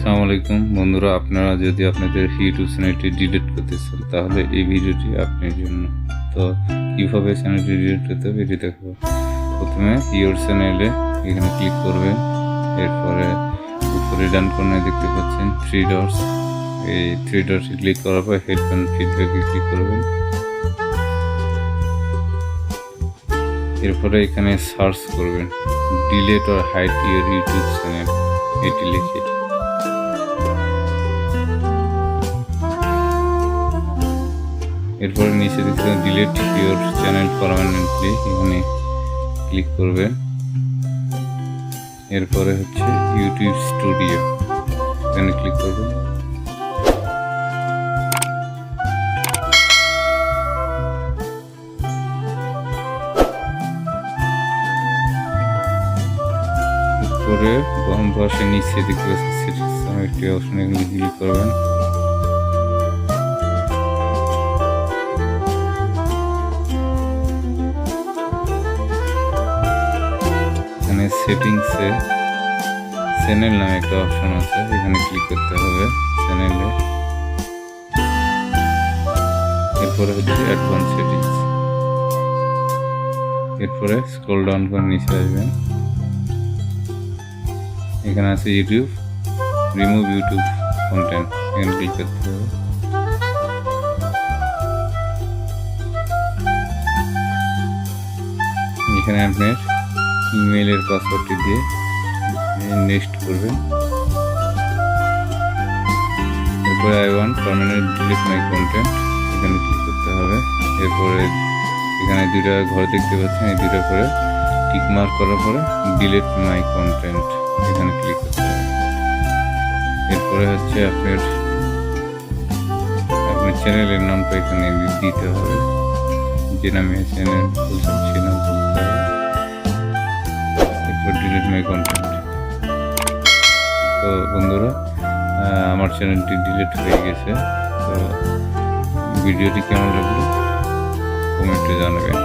আসসালামু আলাইকুম বন্ধুরা, আপনারা যদি আপনাদের ইউটিউব চ্যানেলটি ডিলিট করতে চান তাহলে এই ভিডিওটি আপনার জন্য। তো কীভাবে চ্যানেলটি ডিলিট করতে হবে এটি দেখো। প্রথমে ইউর চ্যানেলে এখানে ক্লিক করবেন, এরপরে উপরে ডান কর্নারে দেখতে পাচ্ছেন থ্রি ডটস, এই থ্রি ডটসে ক্লিক করার পর হেডফোন ফিডব্যাকে ক্লিক করবেন। এরপরে এখানে সার্চ করবেন delete or hide your YouTube channel, এটি লিখে এরপরে নিচে দেখতে ডিলিট ইউর চ্যানেল পার্মানেন্টলি, এখানে ক্লিক করবেন। এরপরে হচ্ছে ইউটিউব স্টুডিও, এখানে ক্লিক করবেন। এরপরে বাম পাশে নিচে দেখতে পাচ্ছেন সেটিংস একটি অপশন, এখানে ক্লিক করবেন। সেটিংসে চ্যানেল নামে একটা অপশন আছে, এখানে ক্লিক করতে হবে চ্যানেলে। এরপরে হচ্ছে অ্যাডভান্স সেটিংস, এরপরে স্ক্রল ডাউন করে নিচে আসবেন। এখানে আছে ইউটিউব রিমুভ ইউটিউব কন্টেন্ট, এখানে ক্লিক করতে হবে। এখানে আপনার ইমেইলের পাসওয়ার্ডটি দিয়ে নেক্সট করবেন। এরপরে I want permanent delete my content, এখানে ক্লিক করতে হবে। এরপরে এখানে দুইটা ঘর দেখতে পাচ্ছেন, এই দুইটা করে টিক মার্ক করার পরে ডিলিট মাই কন্টেন্ট, এখানে ক্লিক করতে হবে। এরপরে হচ্ছে আপনার চ্যানেলের নামটা এখানে দিতে হবে, যে নামে চ্যানেল খুলছেন সে নাম খুলতে হবে। ডিলিট মাই কন্টেন্ট। তো বন্ধুরা, আমার চ্যানেলটি ডিলিট হয়ে গেছে। তো ভিডিওটি কেমন লাগলো কমেন্টে জানাবেন।